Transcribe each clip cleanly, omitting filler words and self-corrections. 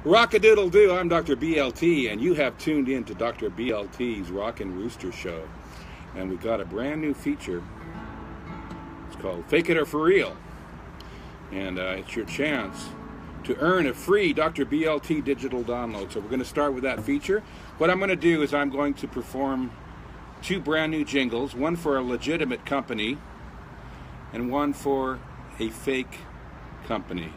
Rock-a-doodle-doo, I'm Dr. BLT, and you have tuned in to Dr. BLT's Rockin Rooster show. And we got a brand new feature. It's called Fake It or For Real. And it's your chance to earn a free Dr. BLT digital download. So we're going to start with that feature. What I'm going to do is I'm going to perform two brand new jingles, one for a legitimate company and one for a fake company.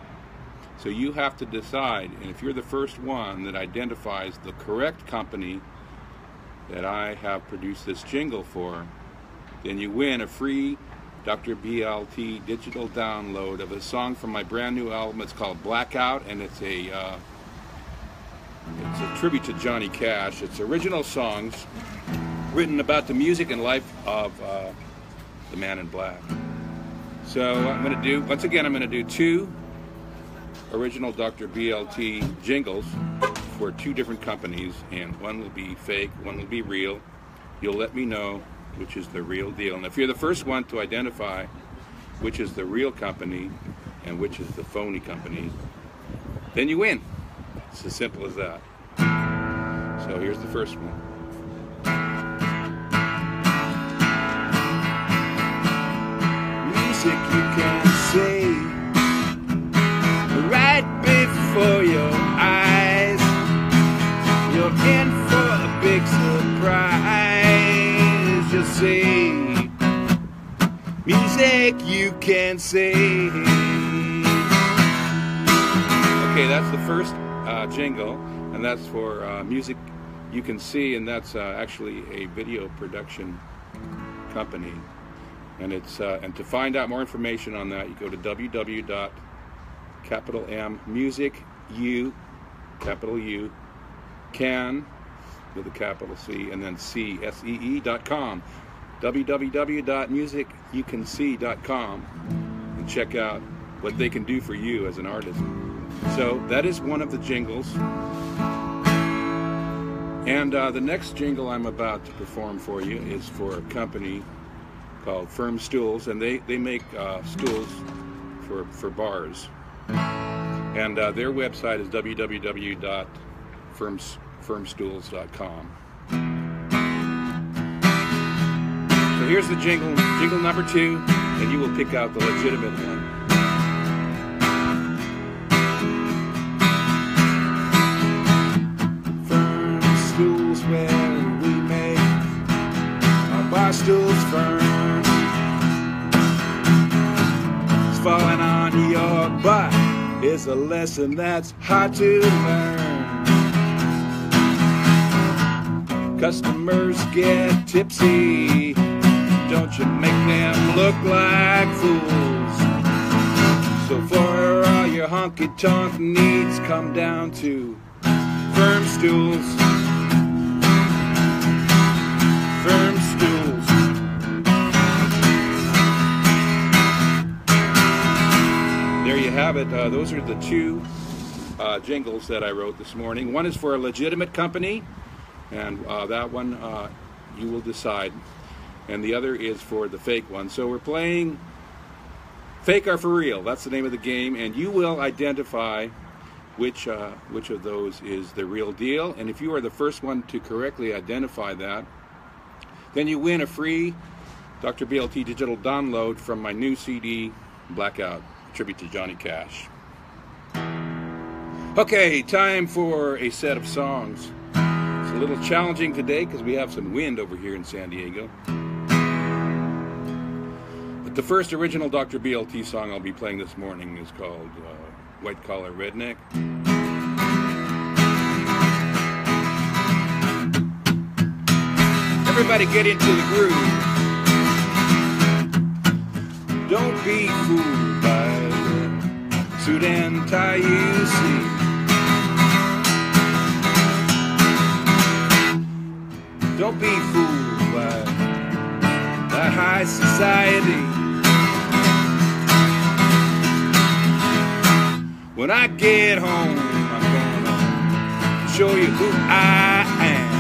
So you have to decide, and if you're the first one that identifies the correct company that I have produced this jingle for, then you win a free Dr. BLT digital download of a song from my brand new album. It's called Blackout, and it's a tribute to Johnny Cash. It's original songs written about the music and life of the Man in Black. So I'm going to do, once again, I'm going to do two original Dr. BLT jingles for two different companies, and one will be fake, one will be real. You'll let me know which is the real deal. And if you're the first one to identify which is the real company and which is the phony company, then you win. It's as simple as that. So here's the first one. Music you can say right before your eyes, you're in for a big surprise. You'll see music you can say. Okay, that's the first jingle, and that's for music you can see, and that's actually a video production company. And it's and to find out more information on that, you go to www.musicu.com with a capital C and then CSEE.com, www.musicyoucansee.com, and check out what they can do for you as an artist. So that is one of the jingles. And the next jingle I'm about to perform for you is for a company called Firm Stools, and they make stools for bars. And their website is www.firmstools.com. So here's the jingle number 2, and you will pick out the legitimate one. Firm Stools, where we make our bar stools firm. It's falling on your butt is a lesson that's hard to learn. Customers get tipsy, don't you make them look like fools. So for all your honky-tonk needs, come down to Firm Stools. Firm Stools. There you have it. Those are the two jingles that I wrote this morning. One is for a legitimate company, and that one you will decide. And the other is for the fake one. So we're playing Fake or For Real. That's the name of the game, and you will identify which of those is the real deal. And if you are the first one to correctly identify that, then you win a free Dr. BLT digital download from my new CD, Blackout, tribute to Johnny Cash. Okay, time for a set of songs. It's a little challenging today because we have some wind over here in San Diego. But the first original Dr. BLT song I'll be playing this morning is called White Collar Redneck. Everybody get into the groove. Don't be fooled by the suit and tie you see. Don't be fooled by the high society. When I get home, I'm gonna show you who I am.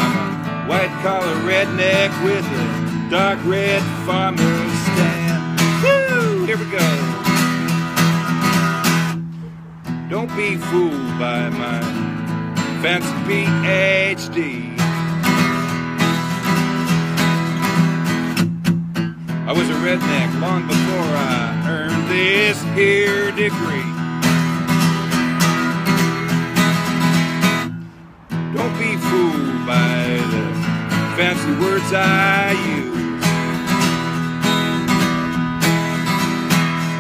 I'm a white-collar redneck with a dark red farmer's stand. Woo! Here we go. Don't be fooled by my fancy PhD. I was a redneck long before I earned this here degree. Don't be fooled by the fancy words I use.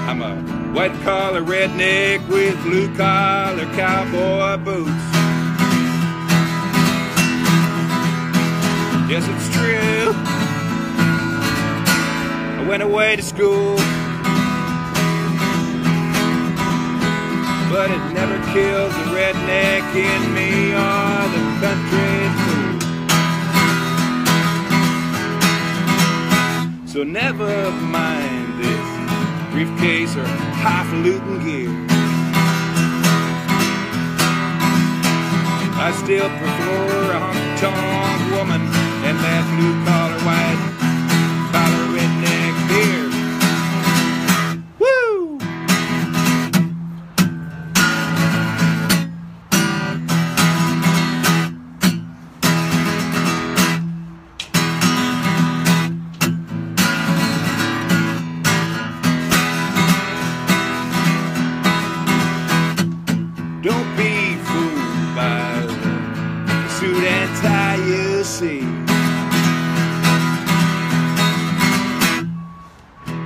I'm a white-collar redneck with blue-collar cowboy boots. Yes, it's true, I went away to school, but it never kills the redneck in me or the country fool. So never mind this briefcase or highfalutin gear. I still prefer a honky-tonk woman and that blue-collar, white-collar redneck beer. Woo! Don't be fooled by the suit and tie you see.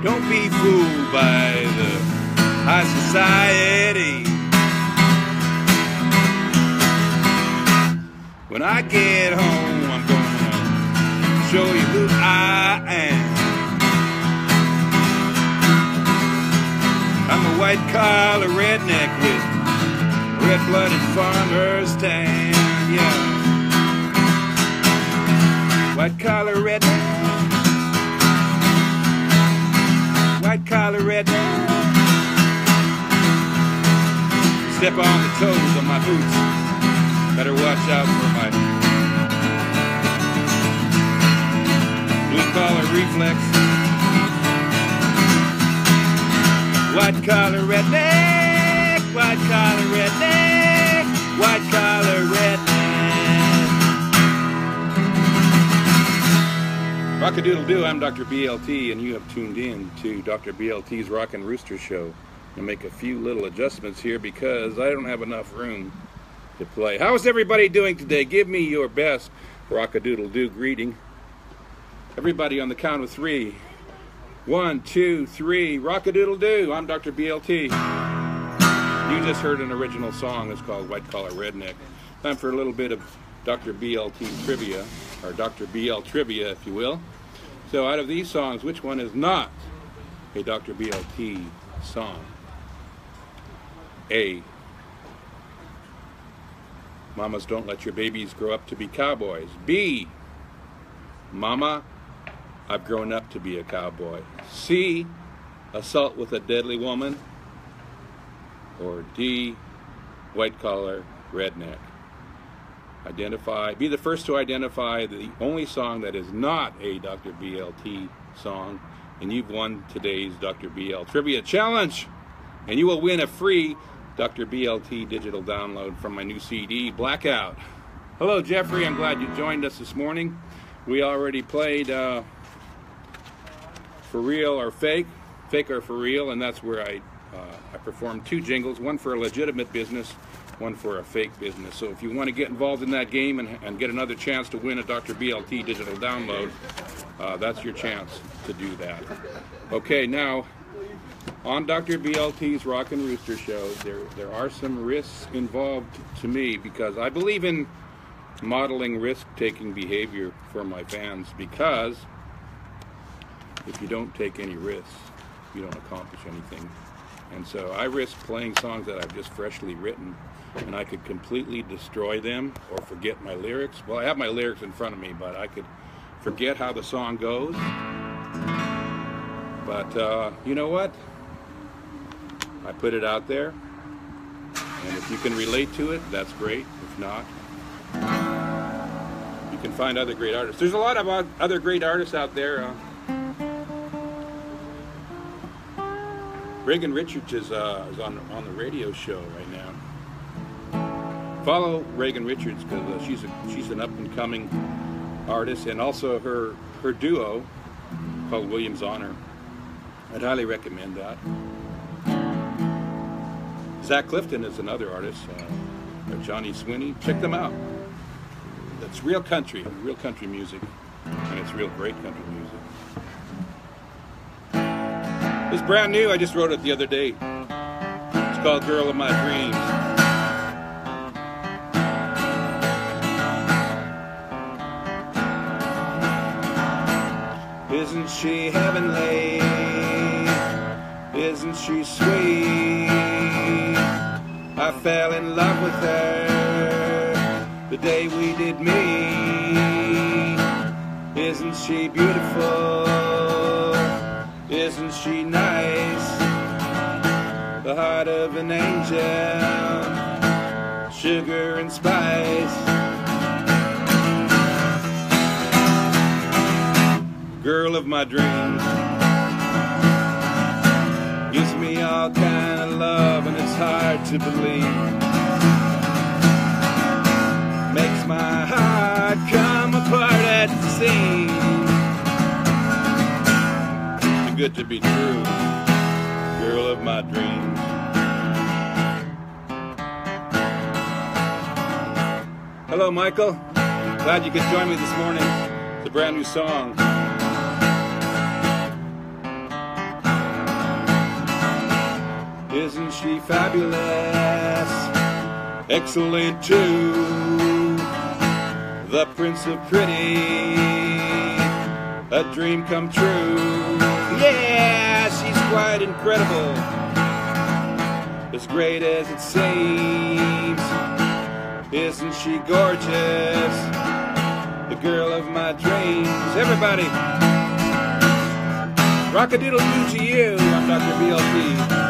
Don't be fooled by the high society. When I get home, I'm gonna show you who I am. I'm a white-collar redneck with red-blooded farmer's tan, yeah. White-collar redneck, white-collar redneck. Step on the toes of my boots. Better watch out for my blue-collar reflex. White-collar redneck, white-collar redneck, white-collar redneck. Rock-a-doodle-doo, I'm Dr. BLT, and you have tuned in to Dr. BLT's Rockin Rooster show. I'll make a few little adjustments here because I don't have enough room to play. How is everybody doing today? Give me your best rock-a-doodle-doo greeting. Everybody on the count of three. 1, 2, 3, rock-a-doodle-doo. I'm Dr. BLT. You just heard an original song. It's called White Collar Redneck. Time for a little bit of Dr. BLT trivia, or Dr. BL trivia, if you will. So out of these songs, which one is not a Dr. BLT song? A, Mamas Don't Let Your Babies Grow Up to Be Cowboys. B, Mama, I've Grown Up to Be a Cowboy. C, Assault with a Deadly Woman. Or D, White Collar Redneck. Identify, be the first to identify the only song that is not a Dr. BLT song, and you've won today's Dr. BL Trivia Challenge, and you will win a free Dr. BLT digital download from my new CD, Blackout. Hello, Jeffrey. I'm glad you joined us this morning. We already played For Real or Fake, Fake or For Real, and that's where I performed two jingles, one for a legitimate business, one for a fake business. So if you want to get involved in that game and get another chance to win a Dr. BLT digital download, that's your chance to do that. Okay, now on Dr. BLT's Rockin Rooster show, there are some risks involved to me because I believe in modeling risk-taking behavior for my fans, because if you don't take any risks, you don't accomplish anything. And so I risk playing songs that I've just freshly written, and I could completely destroy them or forget my lyrics. Well, I have my lyrics in front of me, but I could forget how the song goes. But you know what? I put it out there, and if you can relate to it, that's great. If not, you can find other great artists. There's a lot of other great artists out there. Rockin Richards is on the radio show right now. Follow Rockin Richards because she's an up and coming artist, and also her duo called Williams Honor. I'd highly recommend that. Zach Clifton is another artist, or Johnny Sweeney. Check them out. That's real country music, and it's real great country music. It's brand new. I just wrote it the other day. It's called "Girl of My Dreams." Isn't she heavenly? Isn't she sweet? I fell in love with her the day we did meet. Isn't she beautiful? Isn't she nice? The heart of an angel, sugar and spice. Girl of my dreams, gives me all kind of love and it's hard to believe. Makes my heart come apart at the seams. Too good to be true, girl of my dreams. Hello, Michael. Glad you could join me this morning. It's a brand new song. Isn't she fabulous? Excellent too. The Prince of Pretty, a dream come true. Yeah, she's quite incredible, as great as it seems. Isn't she gorgeous? The girl of my dreams. Everybody, rock-a-doodle-doo to you. I'm Dr. BLT.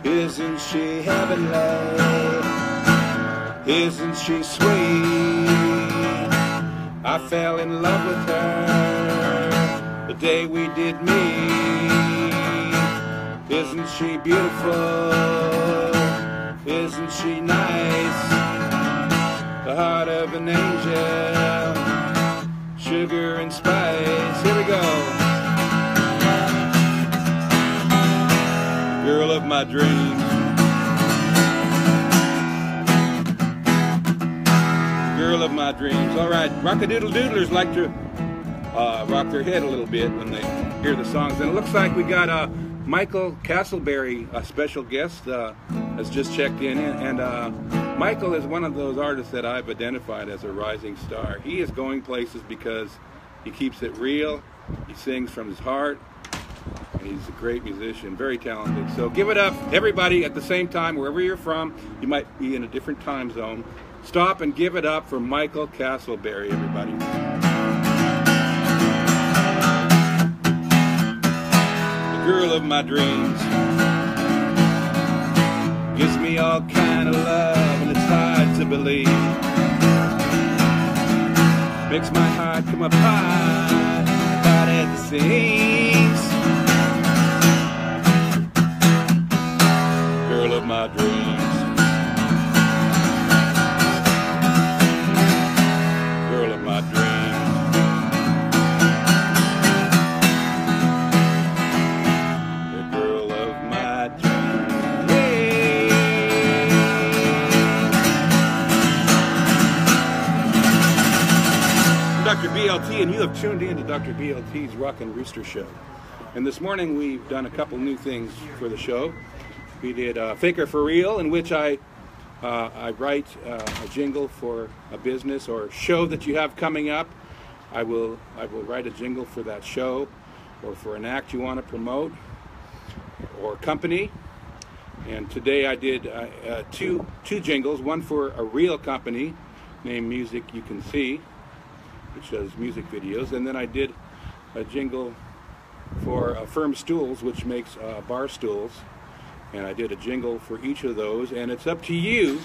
Isn't she heavenly? Isn't she sweet? I fell in love with her the day we did meet. Isn't she beautiful? Isn't she nice? The heart of an angel, sugar and spice. Here we go. Girl of my dreams. Girl of my dreams. All right, rock-a-doodle-doodlers like to rock their head a little bit when they hear the songs. And it looks like we got Michael Castleberry, a special guest, has just checked in. And Michael is one of those artists that I've identified as a rising star. He is going places because he keeps it real. He sings from his heart. And he's a great musician, very talented. So give it up, everybody, at the same time, wherever you're from. You might be in a different time zone. Stop and give it up for Michael Castleberry, everybody. The girl of my dreams gives me all kind of love, and it's hard to believe. Makes my heart come apart at the seams. Girl of my dreams. Girl of my dreams. The girl of my dreams. I'm Dr. BLT, and you have tuned in to Dr. BLT's Rockin Rooster show. And this morning we've done a couple new things for the show. We did Faker for Real, in which I write a jingle for a business or show that you have coming up. I will write a jingle for that show, or for an act you want to promote, or company. And today I did two jingles, one for a real company named Music You Can See, which does music videos, and then I did a jingle for Firm Stools, which makes bar stools, and I did a jingle for each of those. And it's up to you,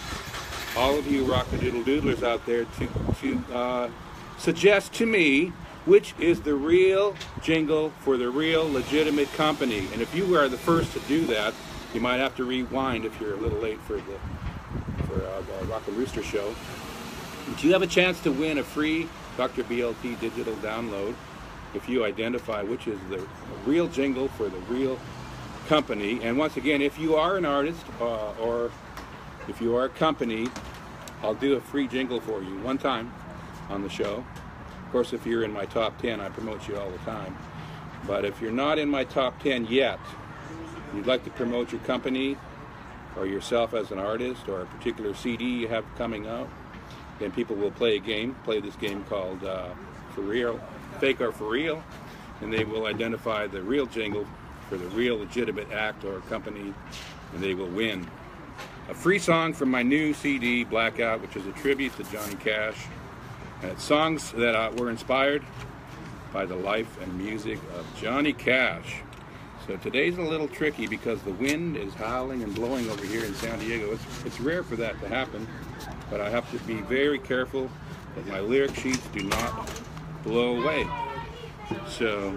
all of you Rock-a-Doodle-Doodlers out there, to suggest to me which is the real jingle for the real legitimate company. And if you are the first to do that, you might have to rewind if you're a little late for the Rockin Rooster show. But you have a chance to win a free Dr. BLT digital download if you identify which is the real jingle for the real company. And once again, if you are an artist or if you are a company, I'll do a free jingle for you one time on the show. Of course, if you're in my top 10, I promote you all the time. But if you're not in my top 10 yet, you'd like to promote your company or yourself as an artist or a particular CD you have coming out, then people will play this game called For Real, Fake or For Real, and they will identify the real jingle for the real legitimate act or company, and they will win a free song from my new CD, Blackout, which is a tribute to Johnny Cash. And it's songs that were inspired by the life and music of Johnny Cash. So today's a little tricky because the wind is howling and blowing over here in San Diego. It's rare for that to happen, but I have to be very careful that my lyric sheets do not blow away. So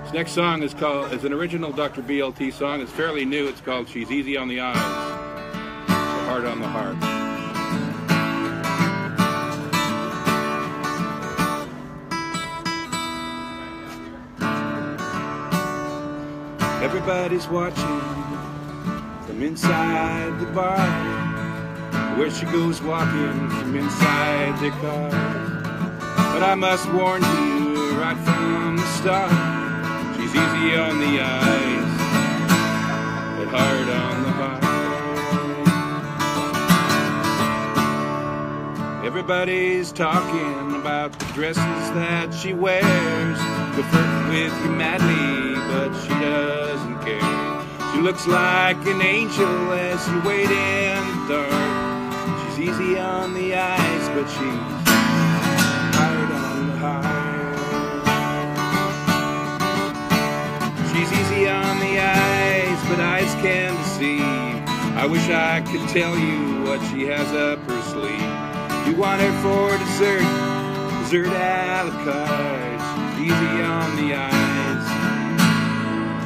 this next song is an original Dr. BLT song. It's fairly new. It's called She's Easy on the Eyes, so Hard on the Heart. Everybody's watching from inside the bar, where she goes walking from inside their car. But I must warn you right from the start, she's easy on the eyes, but hard on the heart. Everybody's talking about the dresses that she wears, will flirt with you madly, but she doesn't care. She looks like an angel as you wait in the dark. She's easy on the eyes, but she's hard on the heart. She's easy on the eyes, but eyes can deceive. I wish I could tell you what she has up her sleeve. You want her for dessert a la carte. She's easy on the eyes,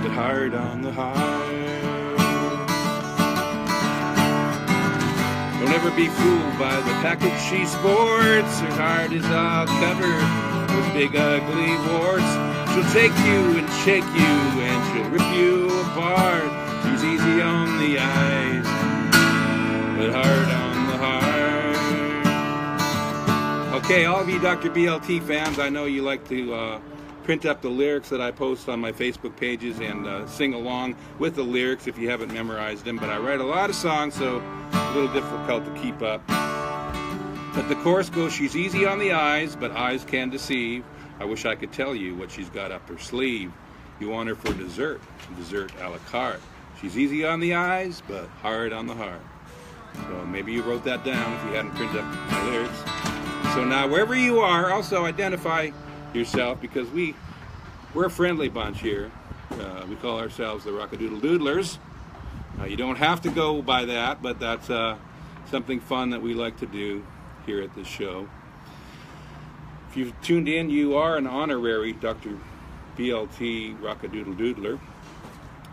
but hard on the heart. Don't ever be fooled by the package she sports. Her heart is all covered with big ugly warts. She'll take you and shake you and she'll rip you apart. She's easy on the eyes, but hard on the heart. Okay, all of you Dr. BLT fans, I know you like to print up the lyrics that I post on my Facebook pages and sing along with the lyrics if you haven't memorized them. But I write a lot of songs, so a little difficult to keep up. But the chorus goes, she's easy on the eyes, but eyes can deceive. I wish I could tell you what she's got up her sleeve. You want her for dessert a la carte. She's easy on the eyes, but hard on the heart. So maybe you wrote that down if you hadn't printed up my lyrics. So now wherever you are, also identify yourself, because we're a friendly bunch here. We call ourselves the Rock-a-Doodle-Doodlers. You don't have to go by that, but that's something fun that we like to do here at this show. If you've tuned in, you are an honorary Dr. BLT Rock-a-Doodle-Doodler.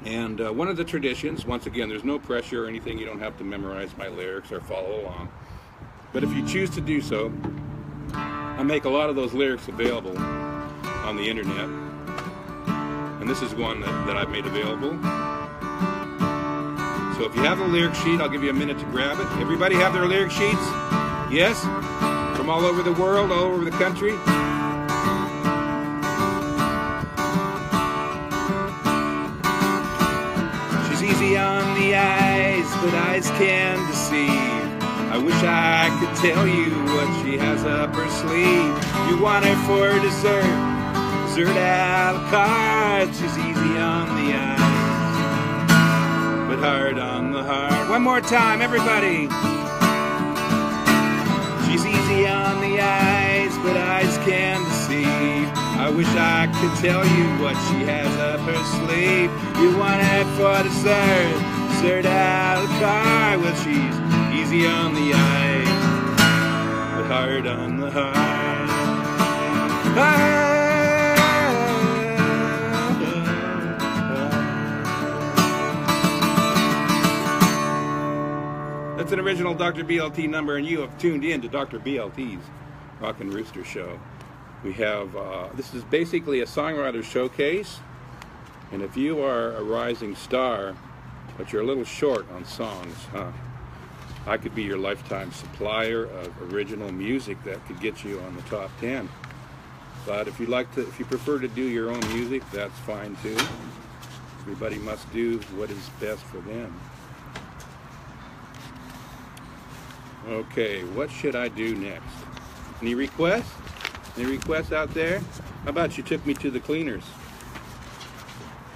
And one of the traditions, once again, there's no pressure or anything. You don't have to memorize my lyrics or follow along. But if you choose to do so, I make a lot of those lyrics available on the internet. And this is one that I've made available. So if you have a lyric sheet, I'll give you a minute to grab it. Everybody have their lyric sheets? Yes? From all over the world, all over the country? She's easy on the eyes, but eyes can deceive. I wish I could tell you what she has up her sleeve. You want her for dessert a la carte. She's easy on the eyes, but hard on the heart. One more time, everybody. She's easy on the eyes, but eyes can deceive. I wish I could tell you what she has up her sleeve. You want it for dessert, dessert out of the car. Well, she's easy on the eyes, but hard on the heart. That's an original Dr. BLT number, and you have tuned in to Dr. BLT's Rockin Rooster show. We have, this is basically a songwriter showcase, and if you are a rising star, but you're a little short on songs, I could be your lifetime supplier of original music that could get you on the top 10. But if you prefer to do your own music, that's fine too. Everybody must do what is best for them. Okay, what should I do next? Any requests? Any requests out there? How about you took me to the cleaners?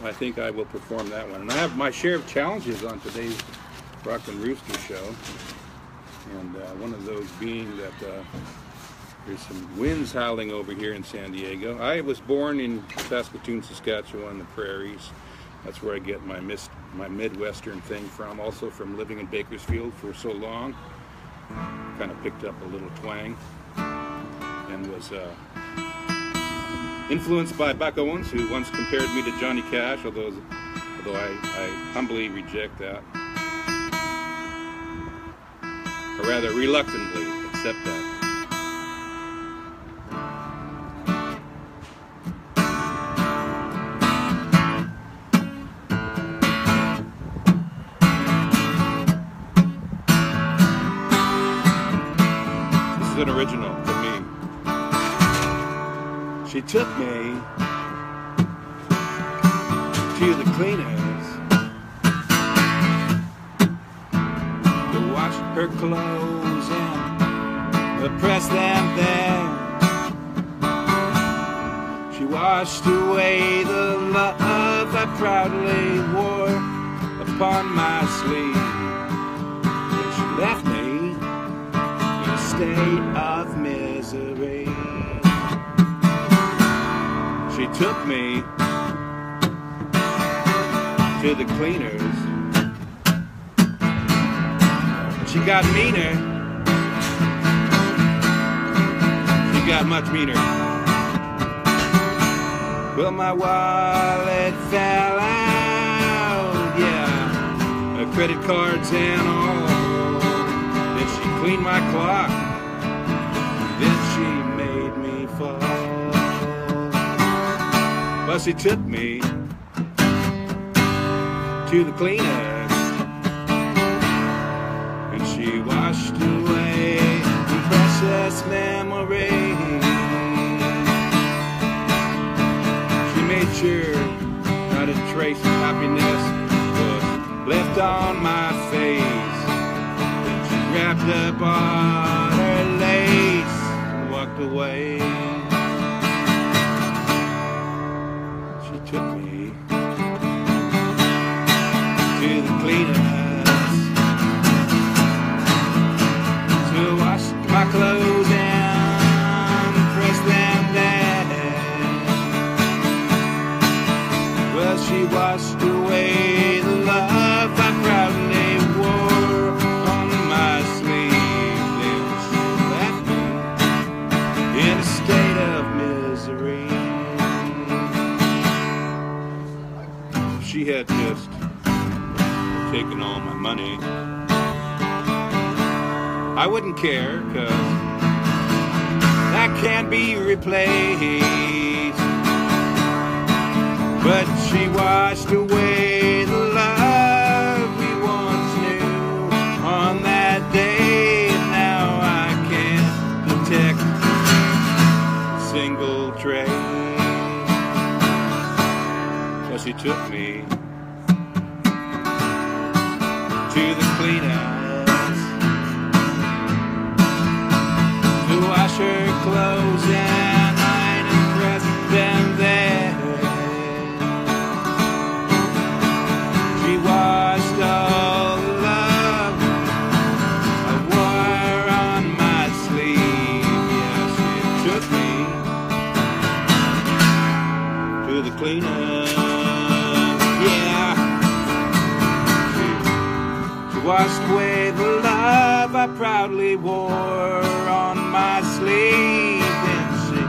I think I will perform that one. And I have my share of challenges on today's Rockin Rooster show. And one of those being that there's some winds howling over here in San Diego. I was born in Saskatoon, Saskatchewan, the prairies. That's where I get my Midwestern thing from. Also from living in Bakersfield for so long. Kind of picked up a little twang and was influenced by Buck Owens, who once compared me to Johnny Cash, although I humbly reject that, or rather reluctantly accept that. An original for me. She took me to the cleaners to wash her clothes and press them there. She washed away the love I proudly wore upon my sleeve. But she left me state of misery. She took me to the cleaners. She got meaner. She got much meaner. Well, my wallet fell out, yeah, credit cards and all. Then she cleaned my clock. Then she made me fall. Well, she took me to the cleaners, and she washed away the precious memories. She made sure not a trace of happiness was left on my face. Then she wrapped up all her lace and walked away. She took me to the cleaners to wash my clothes and press them there. Well, she washed away the love I proudly wore on my sleeve. Then she left me in a state of misery. She had just taken all my money, I wouldn't care, 'cause that can't be replaced. But she washed away the love we once knew on that day, and now I can't detect a single trace. Well, she took me to the cleaners to wash her clothes and iron and press them there. She washed all the love I wore on my sleeve. Yeah, she took to the cleaner. Yeah. She washed away the love I proudly wore on my sleeve, and she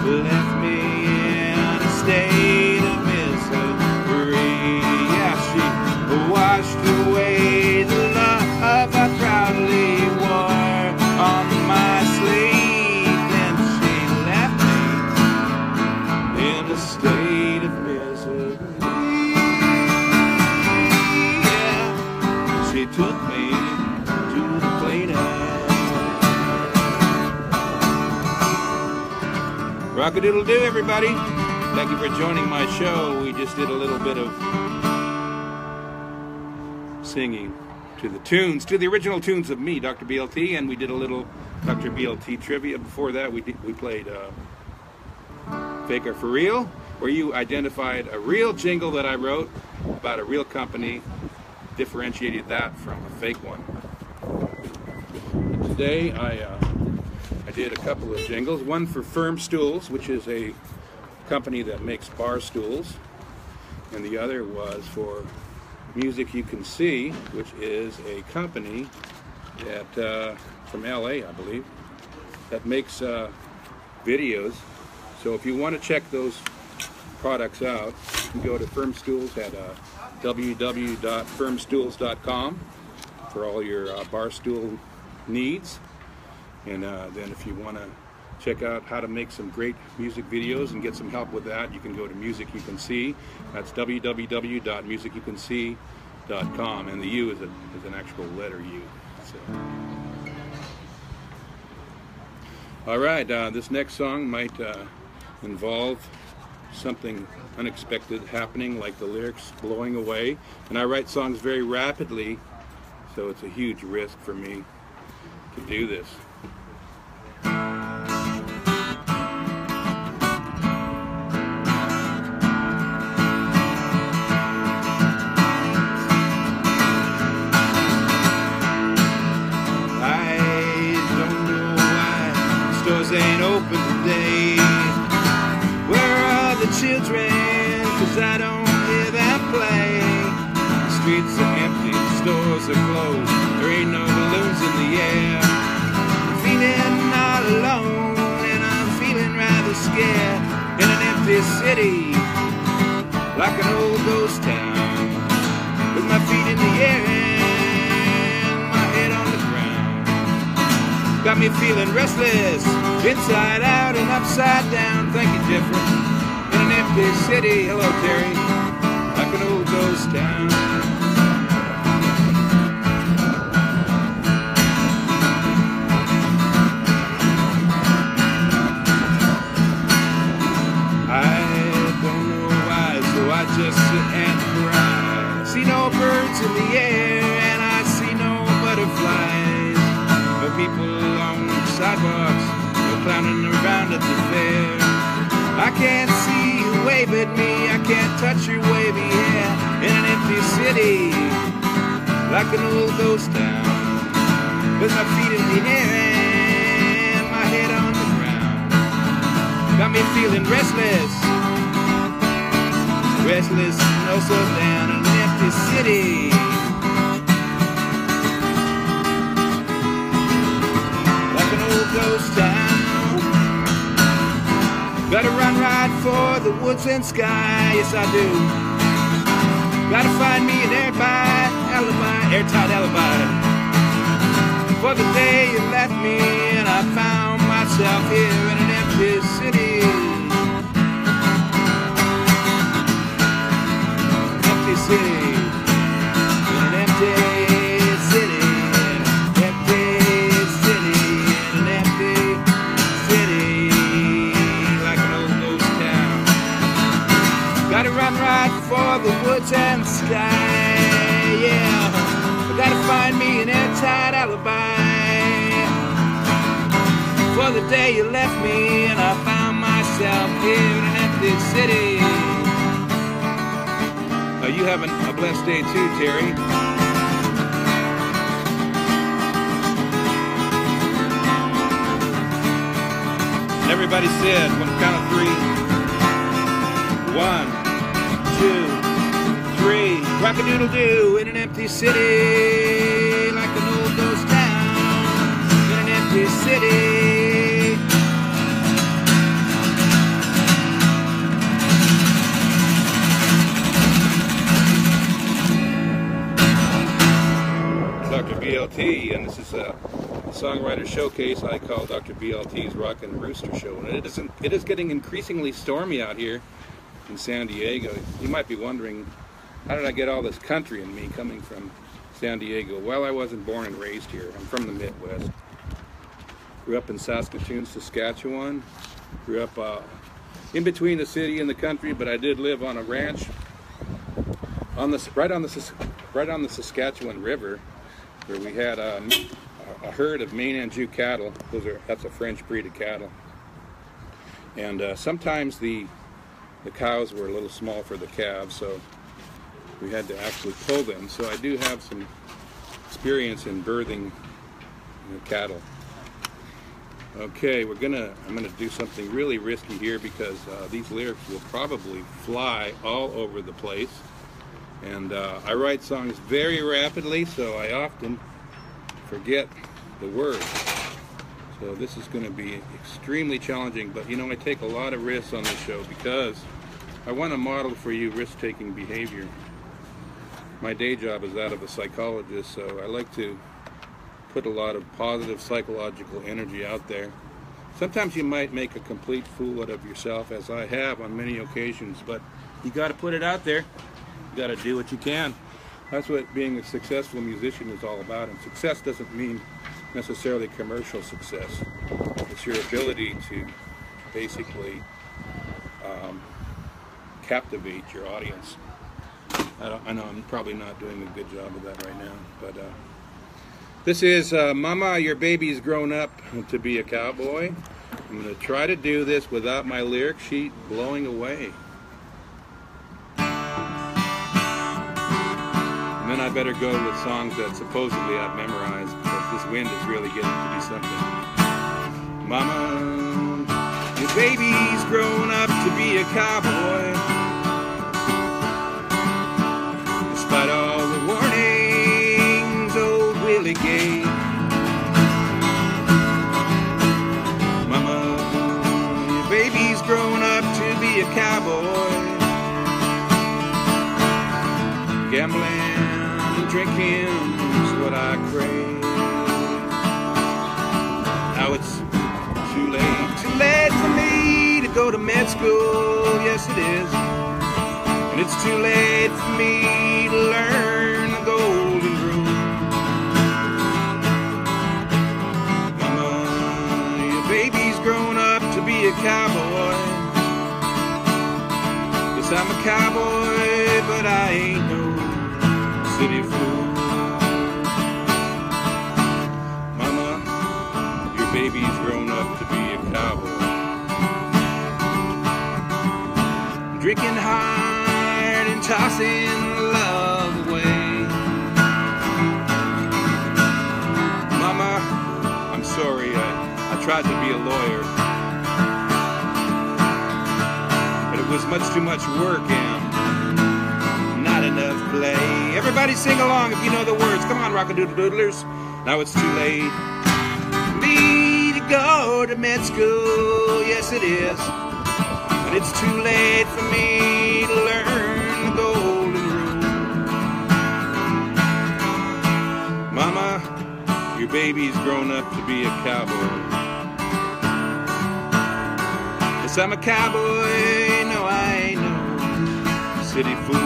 left me in a state of misery. Yeah, she washed away the love I proudly wore on my sleeve, and she left me in a state of misery. Yeah, she took me to the cleaner. Rock-a-doodle-doo, everybody. Thank you for joining my show. We just did a little bit of singing to the tunes, to the original tunes of me, Dr. BLT, and we did a little Dr. BLT trivia. Before that, we played Fake or For Real, where you identified a real jingle that I wrote about a real company, differentiated that from a fake one. And today, I did a couple of jingles, one for Firm Stools, which is a company that makes bar stools, and the other was for Music You Can See, which is a company that from LA, I believe, that makes videos. So if you want to check those products out, you can go to Firm Stools at www.firmstools.com for all your bar stool needs. And then if you want to check out how to make some great music videos and get some help with that, you can go to Music You Can See. That's www.musicyoucansee.com, and the U is an actual letter U. So. All right, this next song might involve something unexpected happening, like the lyrics blowing away. And I write songs very rapidly, so it's a huge risk for me to do this. Ain't open today. Where are the children? 'Cause I don't hear them play. The streets are empty, the stores are closed. There ain't no balloons in the air. I'm feeling all alone, and I'm feeling rather scared. In an empty city, like an old ghost town, with my feet in the air and my head on the ground. Got me feeling restless, inside out and upside down. Thank you, Jeffrey. In an empty city, hello Terry, like an old ghost town. I don't know why, so I just sit and cry. See no birds in the air, and I see no butterflies. No people on sidewalks, clowning around at the fair. I can't see you wave at me, I can't touch your wavy hair. In an empty city, like an old ghost town, with my feet in the air and my head on the ground. Got me feeling restless, restless and also down. In an empty city, like an old ghost town. Gotta run right for the woods and sky, yes I do. Gotta find me an airtight alibi, for the day you left me and I found myself here in an empty city. Empty city, in an empty city, empty city, in an empty city. Gotta run right for the woods and sky, yeah. I gotta find me an airtight alibi, for the day you left me and I found myself here in an empty city. You having a blessed day too, Terry. And everybody said, on the count of 3, 1, 2, 3. Rock-a-doodle-doo in an empty city, like an old ghost town in an empty city. Dr. BLT, and this is a songwriter showcase I call Dr. BLT's Rockin Rooster Show. And it is getting increasingly stormy out here in San Diego. You might be wondering, how did I get all this country in me coming from San Diego? Well, I wasn't born and raised here. I'm from the Midwest. Grew up in Saskatoon, Saskatchewan. Grew up in between the city and the country, but I did live on a ranch right on the Saskatchewan River, where we had a herd of Maine Anjou cattle. That's a French breed of cattle. And sometimes the cows were a little small for the calves, so we had to actually pull them. So I do have some experience in birthing cattle. Okay, I'm gonna do something really risky here, because these lyrics will probably fly all over the place. And I write songs very rapidly, so I often forget the words. So this is going to be extremely challenging, but you know, I take a lot of risks on this show because I want to model for you risk-taking behavior. My day job is that of a psychologist, so I like to put a lot of positive psychological energy out there. Sometimes you might make a complete fool out of yourself, as I have on many occasions, but you got to put it out there. You got to do what you can. That's what being a successful musician is all about. And success doesn't mean necessarily commercial success. It's your ability to basically captivate your audience. I know I'm probably not doing a good job of that right now, but this is Mama, Your Baby's Grown Up to Be a Cowboy. I'm going to try to do this without my lyric sheet blowing away. And then I better go with songs that supposedly I've memorized, because this wind is really getting to be something. Mama, your baby's grown up to be a cowboy. Despite all the warnings old Willie gave. Mama, your baby's grown up to be a cowboy. Gambling, drinking is what I crave. Now it's too late for me to go to med school, yes it is. And it's too late for me to learn the golden rule. Mama, your baby's grown up to be a cowboy. Yes, I'm a cowboy, but I ain't no city fool. Mama, your baby's grown up to be a cowboy. Drinking hard and tossing love away. Mama, I'm sorry, I tried to be a lawyer, but it was much too much work and not enough play. Everybody sing along if you know the words. Come on, rock-a-doodle-doodlers. Now it's too late for me to go to med school. Yes, it is. But it's too late for me to learn the golden rule. Mama, your baby's grown up to be a cowboy. Yes, I'm a cowboy. No, I ain't no city fool.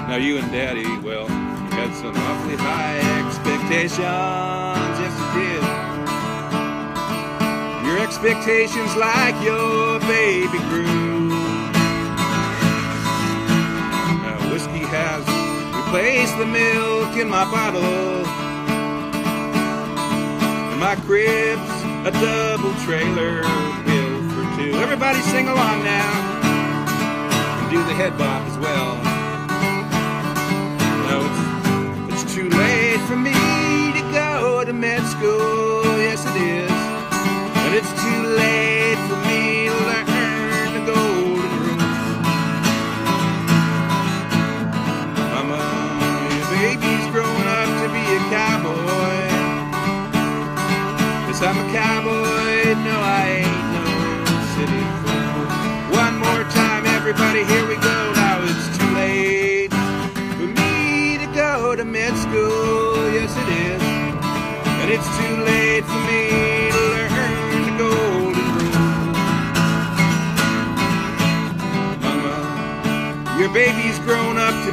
Now you and Daddy, well, you had some awfully high expectations, yes you did. Your expectations like your baby grew. Now whiskey has replaced the milk in my bottle, and my crib's a double trailer built for two. Everybody sing along now, and do the head bop as well. It's too late for me to go to med school, yes it is. But it's too late for me to learn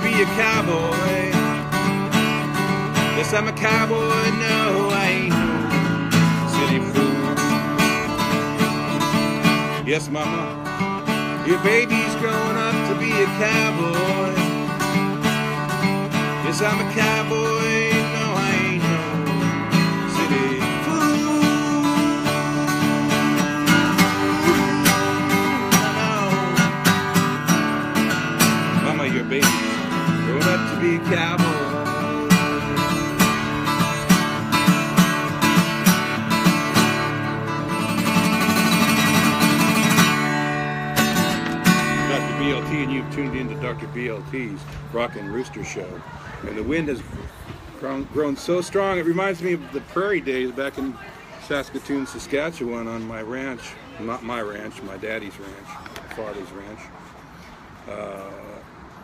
be a cowboy. Yes, I'm a cowboy, no, I ain't no city fool. Yes, mama, your baby's growing up to be a cowboy. Yes, I'm a cowboy, no, I ain't no city fool. No. Mama, your baby's growing up to be a cowboy. BLT, and you've tuned into Dr. BLT's Rockin Rooster show. And the wind has grown so strong, it reminds me of the prairie days back in Saskatoon, Saskatchewan on my ranch. Not my ranch, my daddy's ranch, my father's ranch.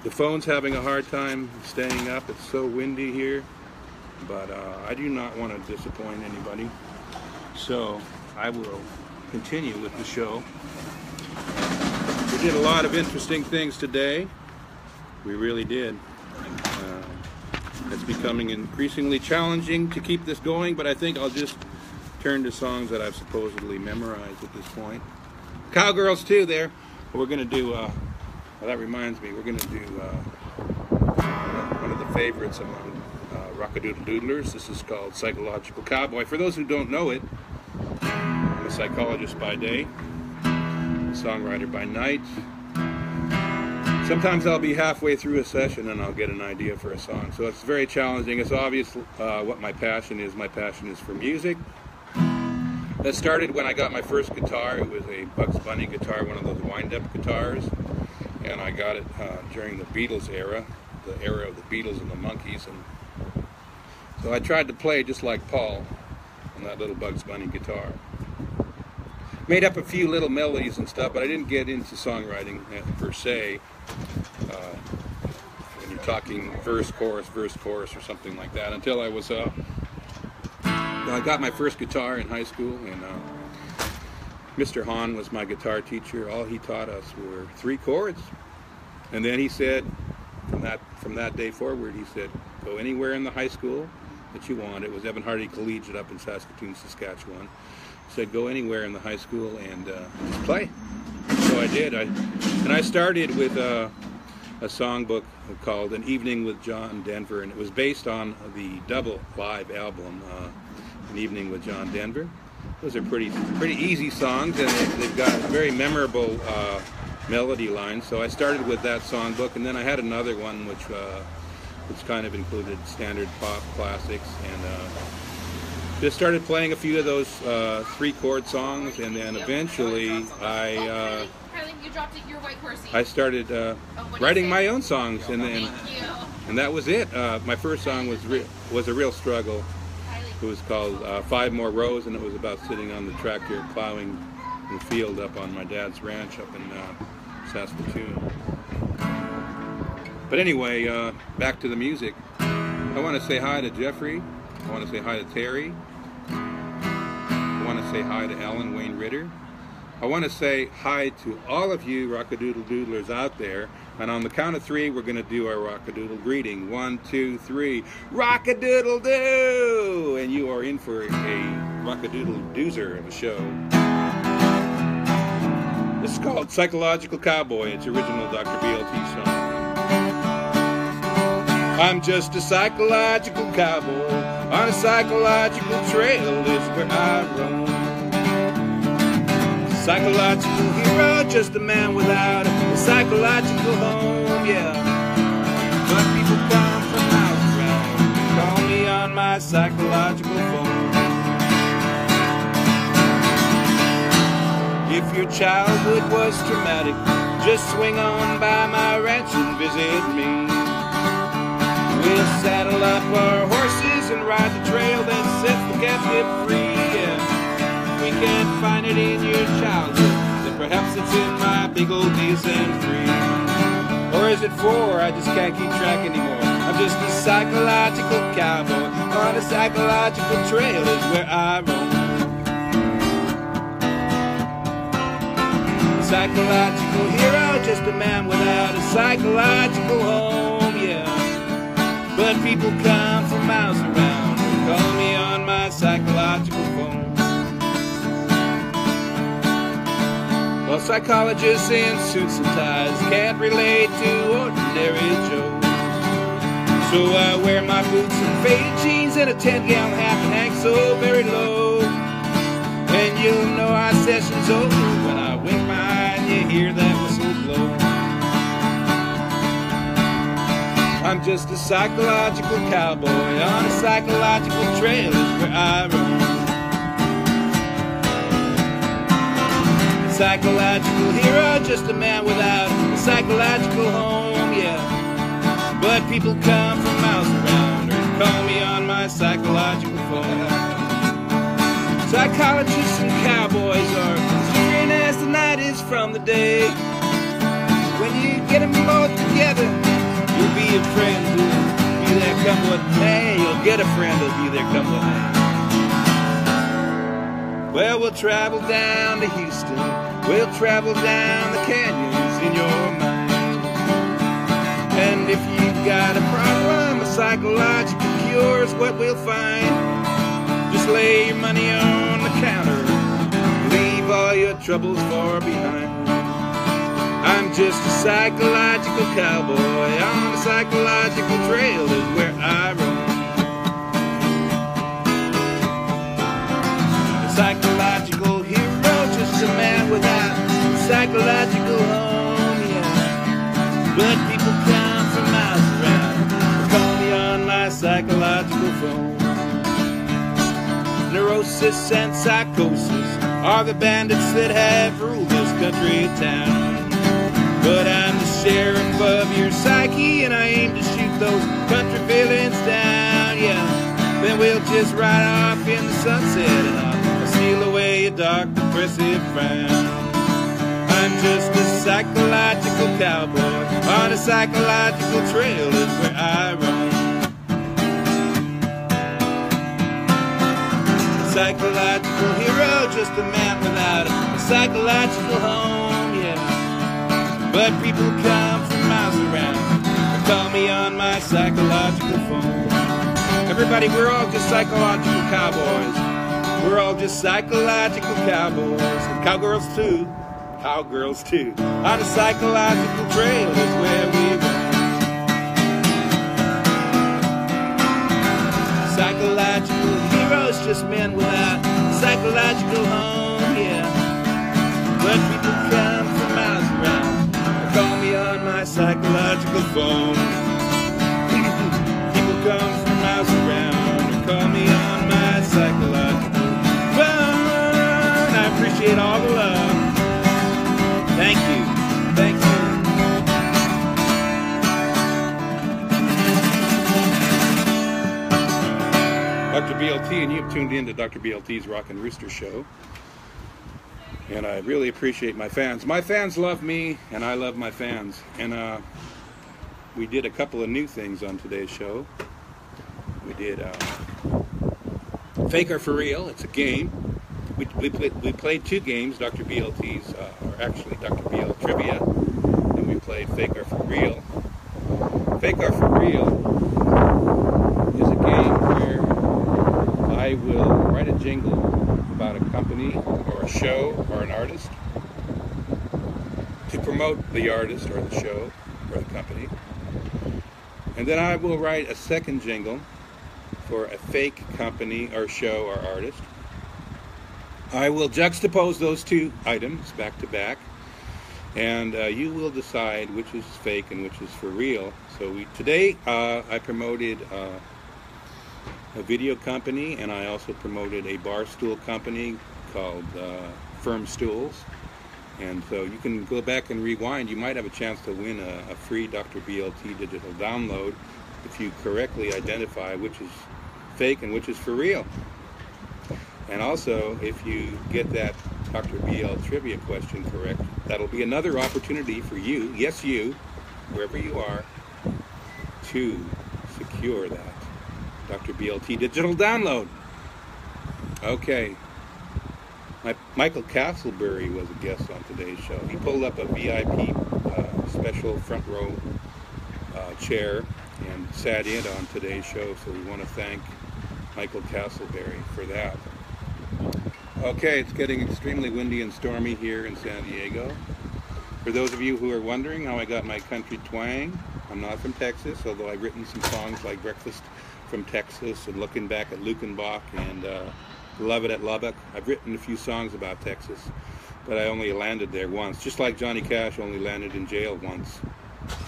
The phone's having a hard time staying up. It's so windy here. But I do not want to disappoint anybody. So I will continue with the show. We did a lot of interesting things today. We really did. It's becoming increasingly challenging to keep this going, but I think I'll just turn to songs that I've supposedly memorized at this point. Cowgirls too there. We're going to do, well, that reminds me, we're going to do one of the favorites among Rockadoodle Doodlers. This is called Psychological Cowboy. For those who don't know it, I'm a psychologist by day, songwriter by night. Sometimes I'll be halfway through a session and I'll get an idea for a song. So it's very challenging. It's obvious what my passion is. My passion is for music. That started when I got my first guitar. It was a Bugs Bunny guitar, one of those wind-up guitars. And I got it during the Beatles era, the era of the Beatles and the Monkees. And so I tried to play just like Paul on that little Bugs Bunny guitar. Made up a few little melodies and stuff, but I didn't get into songwriting per se. When you're talking verse, chorus, or something like that, until I was, I got my first guitar in high school, and Mr. Hahn was my guitar teacher. All he taught us were 3 chords, and then he said, from that day forward, he said, go anywhere in the high school that you want. It was Evan Hardy Collegiate up in Saskatoon, Saskatchewan. Said go anywhere in the high school and just play. So I did. I started with a songbook called An Evening with John Denver, and it was based on the double live album, An Evening with John Denver. Those are pretty easy songs, and they've got very memorable melody lines. So I started with that songbook, and then I had another one which kind of included standard pop classics, and just started playing a few of those 3-chord songs, and then eventually I started writing my own songs, and that was it. My first song was a real struggle. It was called 5 More Rows, and it was about sitting on the tractor plowing the field up on my dad's ranch up in Saskatoon. But anyway, back to the music. I want to say hi to Jeffrey. I want to say hi to Terry. I want to say hi to Alan Wayne Ritter. I want to say hi to all of you Rockadoodle Doodlers out there. And on the count of 3, we're going to do our Rockadoodle greeting. 1, 2, 3. Rockadoodle doo! And you are in for a Rockadoodle doozer of a show. This is called Psychological Cowboy. It's original Dr. BLT song. I'm just a psychological cowboy on a psychological trail is where I roam. Psychological hero, just a man without a psychological home, yeah. But people come from miles around, call me on my psychological phone. If your childhood was traumatic, just swing on by my ranch and visit me. We'll saddle up our horses and ride the trail that sets the captive free, yeah. If we can't find it in your childhood, then perhaps it's in my big old DSM-3. Or is it 4? I just can't keep track anymore. I'm just a psychological cowboy on a psychological trail is where I roam. A psychological hero, just a man without a psychological home, yeah. but people come from miles around and call me on my psychological phone. Well, psychologists in suits and ties can't relate to ordinary Joe. So I wear my boots and faded jeans and a 10-gallon hat and hang so very low. And you'll know our session's over when I wink my eye and you hear that whistle blow. I'm just a psychological cowboy on a psychological trail is where I roam. A psychological hero, just a man without a psychological home, yeah. But people come from miles around or call me on my psychological phone. Psychologists and cowboys are serene as the night is from the day. When you get them both together, you'll be a friend who'll be there come what may. You'll get a friend who'll be there come what may. Well, we'll travel down to Houston. We'll travel down the canyons in your mind. And if you've got a problem, a psychological cure is what we'll find. Just lay your money on the counter, leave all your troubles far behind. I'm just a psychological cowboy on a psychological trail is where I roam. A psychological hero, just a man without a psychological home, yeah. But people come from miles around, call me on my psychological phone. Neurosis and psychosis are the bandits that have ruled this country town. But I'm the sheriff of your psyche, and I aim to shoot those country villains down, yeah. Then we'll just ride off in the sunset, and I'll steal away a dark, depressive frown. I'm just a psychological cowboy on a psychological trail is where I roam. A psychological hero, just a man without a psychological home, yeah. But people come from miles around and call me on my psychological phone. Everybody, we're all just psychological cowboys. We're all just psychological cowboys. And cowgirls too. Cowgirls too. On a psychological trail is where we go. Psychological heroes, just men without a psychological home, yeah. But people come from miles around. Call me on my psychological phone. People come from miles around and call me on my psychological phone. I appreciate all the love. Thank you. Thank you. Dr. BLT, and you've tuned in to Dr. BLT's Rockin Rooster show. And I really appreciate my fans. My fans love me, and I love my fans. And we did a couple of new things on today's show. We did Fake or For Real. It's a game. We played two games, Dr. BLT's, or actually Dr. BL Trivia. And we played Fake or For Real. Fake or For Real is a game where I will write a jingle about a company or a show or an artist to promote the artist or the show or the company. And then I will write a second jingle for a fake company or show or artist. I will juxtapose those two items back to back, and you will decide which is fake and which is for real. So today I promoted a video company, and I also promoted a bar stool company called Firm Stools. And so you can go back and rewind. You might have a chance to win a free Dr. BLT digital download if you correctly identify which is fake and which is for real. And also, if you get that Dr. BL trivia question correct, that'll be another opportunity for you, yes you, wherever you are, to secure that Dr. BLT digital download. Okay. Michael Castleberry was a guest on today's show. He pulled up a VIP special front row chair and sat in on today's show, so we want to thank Michael Castleberry for that. Okay, it's getting extremely windy and stormy here in San Diego. For those of you who are wondering how I got my country twang, I'm not from Texas, although I've written some songs like Breakfast from Texas and Looking Back at Lukenbach and Love It at Lubbock. I've written a few songs about Texas, but I only landed there once, just like Johnny Cash only landed in jail once.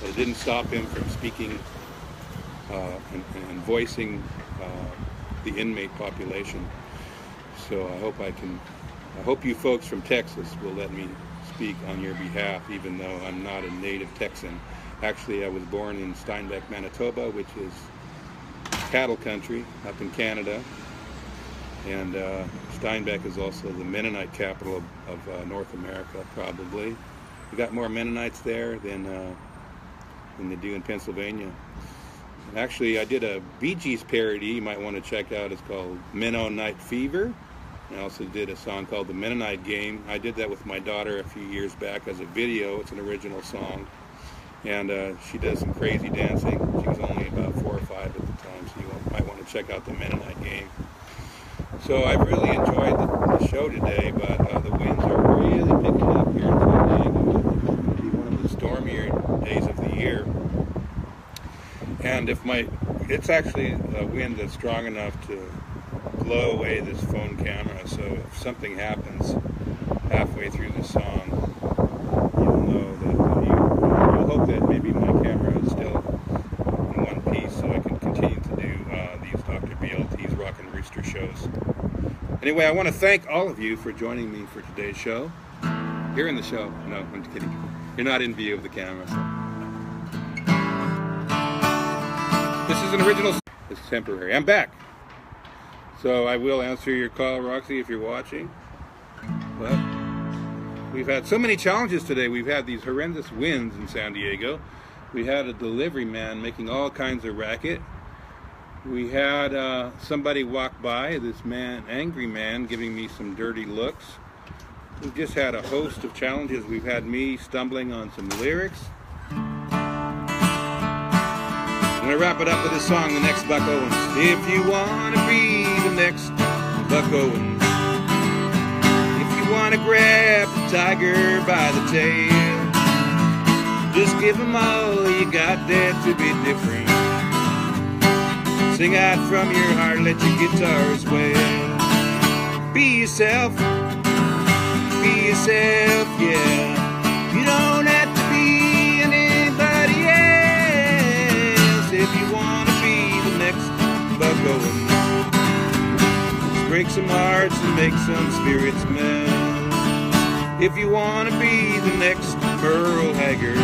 But it didn't stop him from speaking and voicing the inmate population. So I hope you folks from Texas will let me speak on your behalf, even though I'm not a native Texan. Actually, I was born in Steinbeck, Manitoba, which is cattle country up in Canada. And Steinbeck is also the Mennonite capital of North America, probably. We got more Mennonites there than they do in Pennsylvania. And actually, I did a Bee Gees parody you might want to check out. It's called Mennonite Fever. I also did a song called The Mennonite Game. I did that with my daughter a few years back as a video. It's an original song. And she does some crazy dancing. She was only about 4 or 5 at the time, so you might want to check out The Mennonite Game. So I've really enjoyed the show today, but the winds are really picking up here in San Diego. It's going to be one of the stormier days of the year. And it's actually a wind that's strong enough to blow away this phone camera, so if something happens halfway through the song, you'll know that you'll hope that maybe my camera is still in one piece so I can continue to do these Dr. BLT's Rockin Rooster shows. Anyway, I want to thank all of you for joining me for today's show. You're in the show. No, I'm just kidding. You're not in view of the camera. So. This is an original. It's temporary. I'm back. So I will answer your call, Roxy, if you're watching. But we've had so many challenges today. We've had these horrendous winds in San Diego. We had a delivery man making all kinds of racket. We had somebody walk by, this man, angry man, giving me some dirty looks. We've just had a host of challenges. We've had me stumbling on some lyrics. I'm going to wrap it up with this song, The Next Buck Owens. If you want to be the next Buck Owens, if you want to grab the tiger by the tail, just give them all you got there to be different. Sing out from your heart, let your guitars wail. Be yourself, yeah. You don't have to be anybody else if you want to be the next Buck Owens. Break some hearts and make some spirits melt. If you want to be the next Merle Haggard,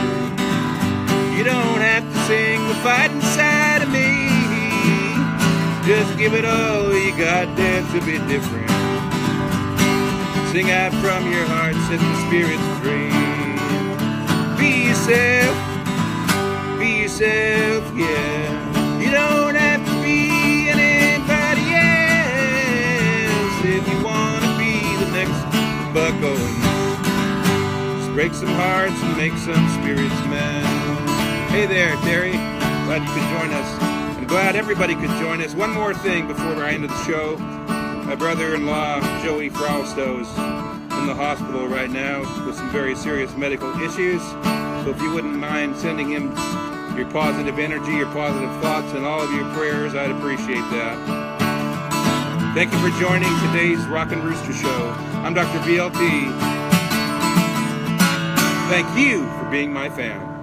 you don't have to sing the fight inside of me. Just give it all you got there to be different. Sing out from your heart, set the spirits free. Be yourself, yeah. You don't have to be anybody else if you want to be the next Buck Owens. Just break some hearts and make some spirits melt. Hey there, Terry. Glad you could join us. I'm glad everybody could join us. One more thing before I end the show. My brother-in-law, Joey Frausto's in the hospital right now with some very serious medical issues. So if you wouldn't mind sending him your positive energy, your positive thoughts, and all of your prayers, I'd appreciate that. Thank you for joining today's Rockin Rooster Show. I'm Dr. BLT. Thank you for being my fan.